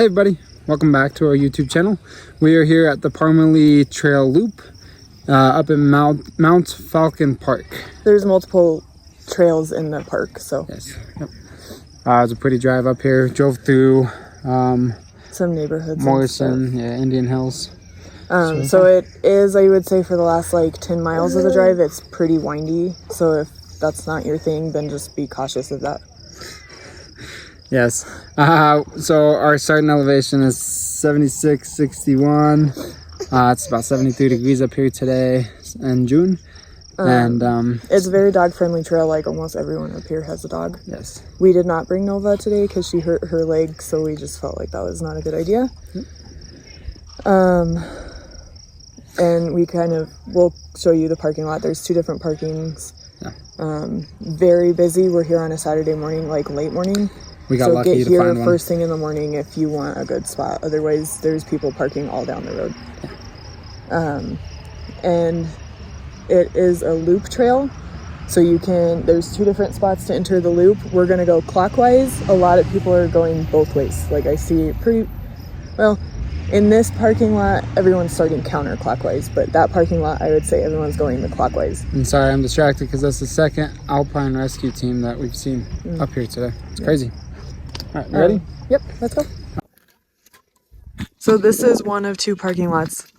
Hey everybody, welcome back to our YouTube channel. We are here at the Parmalee Trail Loop up in Mount Falcon Park. There's multiple trails in the park, so. Yes. Yep. It was a pretty drive up here. Drove through some neighborhoods. Morrison, yeah, Indian Hills. So it is, I would say, for the last like 10 miles of the drive, it's pretty windy. So if that's not your thing, then just be cautious of that. Yes. So our starting elevation is 76.61. It's about 73 degrees up here today in June. And it's a very dog-friendly trail. Like almost everyone up here has a dog. Yes. We did not bring Nova today because she hurt her leg, so we just felt like that was not a good idea. And we'll show you the parking lot. There's two different parkings. Yeah. Very busy. We're here on a Saturday morning, like late morning. We got lucky to find one. So get here first thing in the morning if you want a good spot. Otherwise, there's people parking all down the road. And it is a loop trail. So there's two different spots to enter the loop. We're going to go clockwise. A lot of people are going both ways. Like I see in this parking lot, everyone's starting counterclockwise. But that parking lot, I would say everyone's going the clockwise. I'm sorry, I'm distracted because that's the second Alpine rescue team that we've seen up here today. It's crazy. All right, ready? Yep, let's go. So this is one of two parking lots.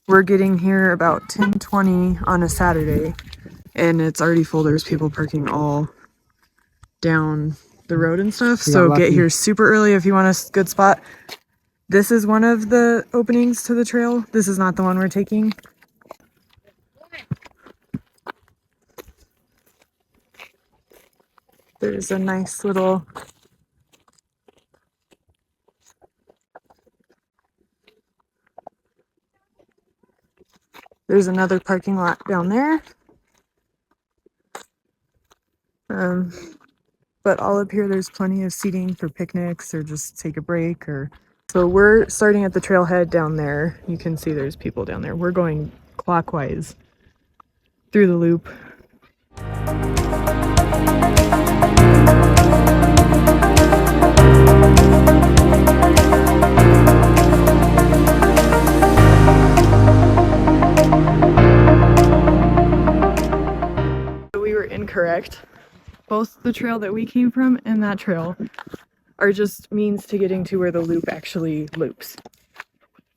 We're getting here about 10:20 on a Saturday, and it's already full. There's people parking all down the road and stuff. So get here super early if you want a good spot. This is one of the openings to the trail. This is not the one we're taking. There's a nice little... There's another parking lot down there. But all up here, there's plenty of seating for picnics or just take a break. So we're starting at the trailhead down there. You can see there's people down there. We're going clockwise through the loop. Incorrect. Both the trail that we came from and that trail are just means to getting to where the loop actually loops.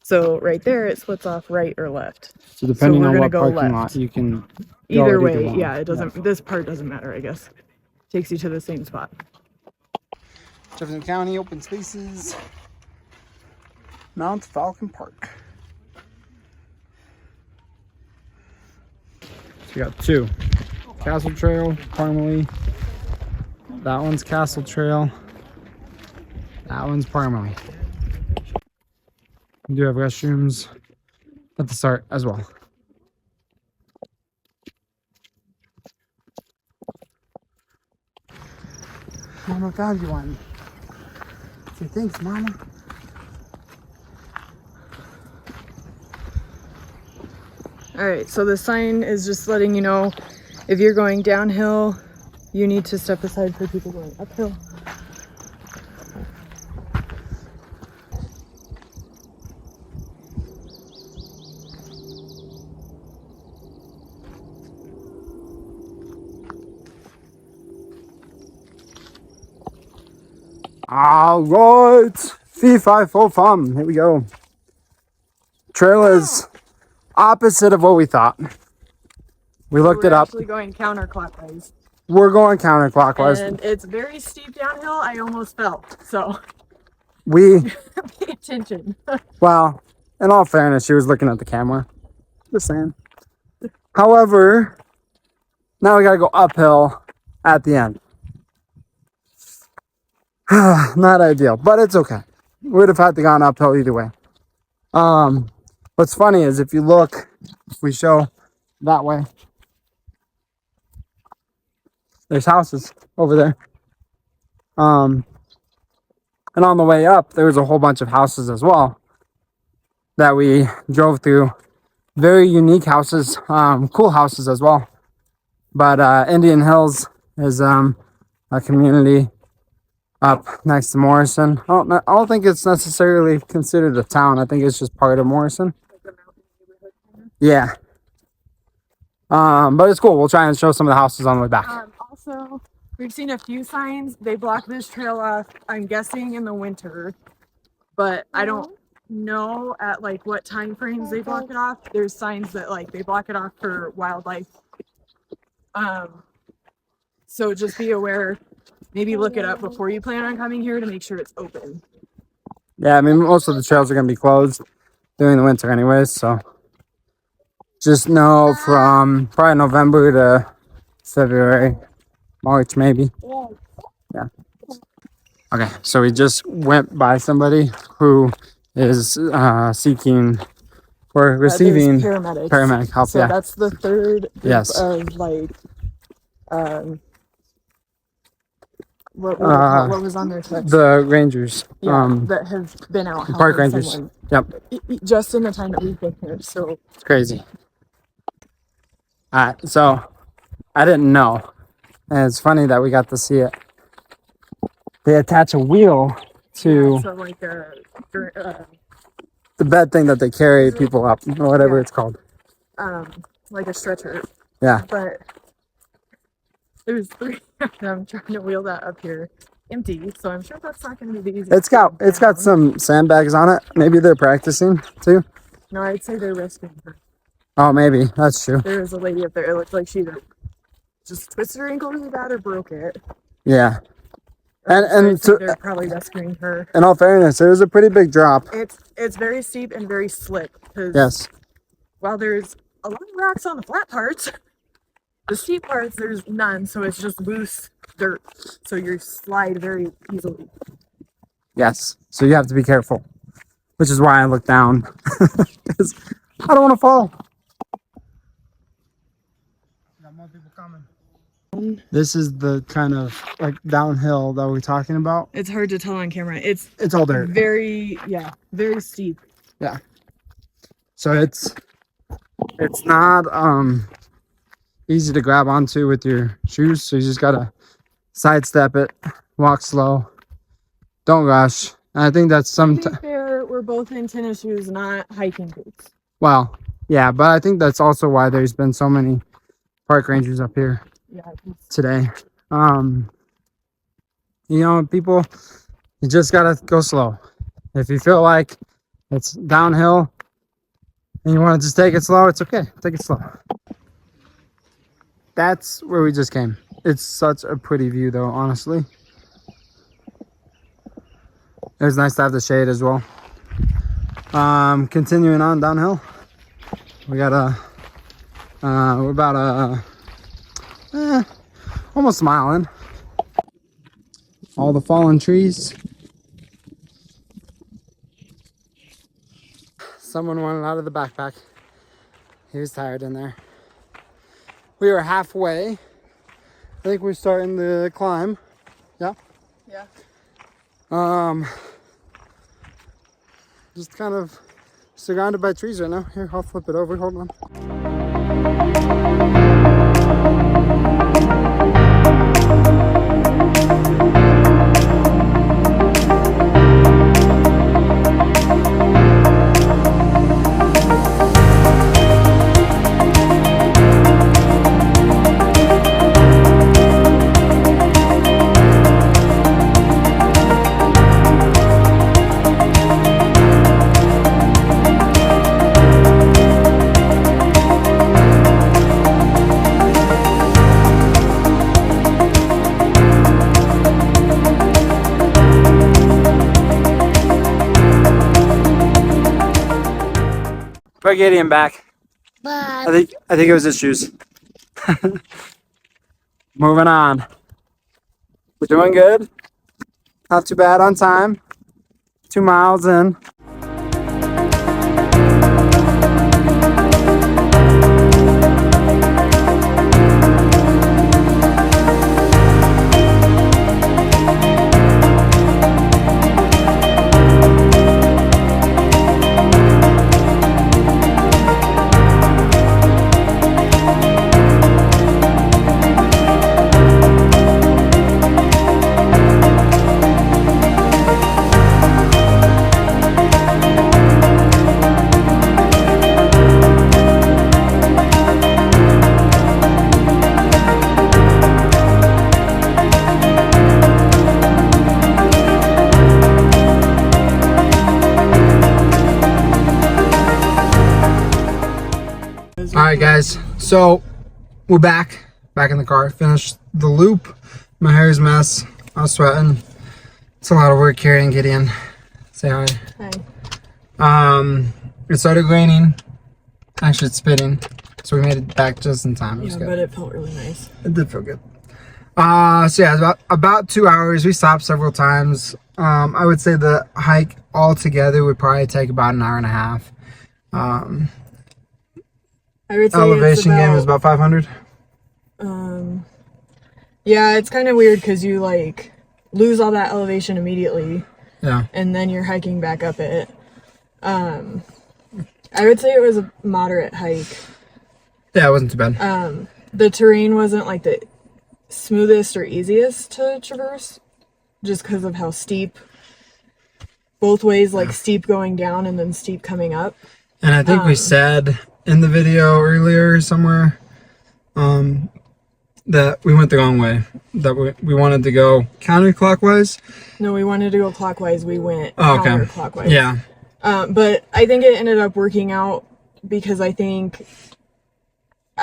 So right there it splits off right or left. So depending on what parking lot you can either way, yeah, it doesn't this part doesn't matter, I guess. Takes you to the same spot. Jefferson County Open Spaces, Mount Falcon Park. So we got two. Castle Trail, Parmalee. That one's Castle Trail. That one's Parmalee. We do have restrooms at the start as well. Mama found you one. Say thanks, Mama. Alright, so the sign is just letting you know if you're going downhill, you need to step aside for people going uphill. All right, fee fi fo fum. Here we go. Trail is opposite of what we thought. We looked it up. We're actually going counterclockwise. We're going counterclockwise. And it's very steep downhill. I almost fell. So pay attention. Well, in all fairness, she was looking at the camera. Just saying. However, now we gotta go uphill at the end. Not ideal, but it's okay. We would have had to gone uphill either way. What's funny is if we show that way, there's houses over there. And on the way up, there was a whole bunch of houses as well that we drove through. Very unique houses, cool houses as well. But Indian Hills is a community up next to Morrison. I don't think it's necessarily considered a town. I think it's just part of Morrison. Yeah. But it's cool. We'll try and show some of the houses on the way back. Also, we've seen a few signs. They block this trail off, I'm guessing in the winter, but I don't know at like what time frames they block it off. There's signs that like they block it off for wildlife. So just be aware. Maybe look it up before you plan on coming here to make sure it's open. Yeah, I mean, most of the trails are going to be closed during the winter anyways, so just know from probably November to February, March maybe. Yeah. Okay, so we just went by somebody who is seeking or receiving paramedic help. So that's the third group of like what was on their text? The rangers. That have been out. Park rangers. Someone, yep. Just in the time that we've been here. So it's crazy. Alright, so I didn't know. And it's funny that we got to see it. They attach a wheel to so like the bed thing that they carry people up, or whatever it's called. Like a stretcher. Yeah. But there's 3 of them trying to wheel that up here empty, so I'm sure that's not going to be the easiest. It's got some sandbags on it. Maybe they're practicing too. No, I'd say they're rescuing her. Oh, maybe that's true. There was a lady up there. It looked like she either just twisted her ankle really bad or broke it. Yeah. And so they're probably rescuing her. In all fairness, it was a pretty big drop. It's very steep and very slick. Yes. While there's a lot of rocks on the flat parts, the steep parts there's none, so it's just loose dirt. So you slide very easily. Yes. So you have to be careful, which is why I look down because I don't want to fall. Got more people coming. This is the kind of like downhill that we're talking about. It's hard to tell on camera. It's all dirt. Very steep. Yeah. So it's not easy to grab onto with your shoes. So you just gotta sidestep it, walk slow, don't rush. And I think that's some. To be fair, we're both in tennis shoes, not hiking boots. Well, yeah, but I think that's also why there's been so many park rangers up here. Today, people, you just gotta go slow. If you feel like it's downhill and you want to just take it slow, it's okay. Take it slow. That's where we just came. It's such a pretty view, though. Honestly, it was nice to have the shade as well. Continuing on downhill, we got we're about almost a mile in. All the fallen trees. Someone wanted out of the backpack. He was tired in there. We were halfway. I think we're starting the climb. Yeah? Yeah. Just kind of surrounded by trees right now. Here, I'll flip it over. Hold on. We're getting him back. I think it was his shoes. Moving on. We're doing good. Not too bad on time. 2 miles in. right, guys. So we're back in the car. Finished the loop. My hair's a mess. I was sweating. It's a lot of work carrying Gideon. Say hi. Hi. It started raining. Actually, it's spitting. So we made it back just in time. Yeah, but it felt really nice. It did feel good. So yeah, it's about 2 hours. We stopped several times. I would say the hike altogether would probably take about an hour and a half. I would say elevation gain was about 500. Yeah, it's kind of weird because you like lose all that elevation immediately. Yeah. And then you're hiking back up it. I would say it was a moderate hike. Yeah, it wasn't too bad. The terrain wasn't like the smoothest or easiest to traverse, just because of how steep. Both ways, like steep going down and then steep coming up. And I think we said in the video earlier somewhere that we went the wrong way. That we wanted to go counterclockwise. No, we wanted to go clockwise. We went okay. counterclockwise. Yeah. But I think it ended up working out because I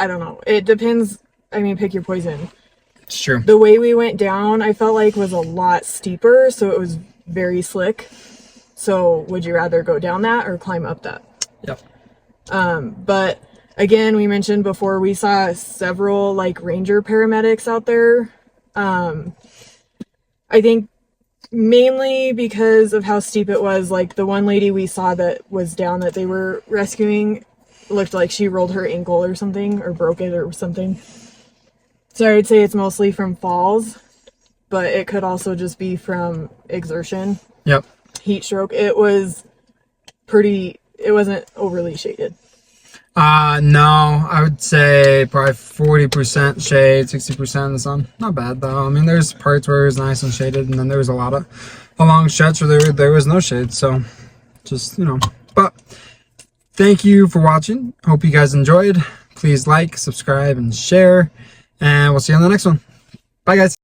don't know. It depends. I mean, pick your poison. It's true. The way we went down, I felt like was a lot steeper, so it was very slick. So would you rather go down that or climb up that? Yep. But again, we mentioned before, we saw several like ranger paramedics out there. I think mainly because of how steep it was. Like the one lady we saw that was down that they were rescuing looked like she rolled her ankle or something, or broke it or something. So I would say it's mostly from falls, but it could also just be from exertion. Yep. Heat stroke. It wasn't overly shaded. No, I would say probably 40% shade, 60% in the sun. Not bad though. I mean, there's parts where it was nice and shaded, and then there was a long stretch where there was no shade. So just, but thank you for watching. Hope you guys enjoyed. Please like, subscribe, and share, and we'll see you on the next one. Bye, guys.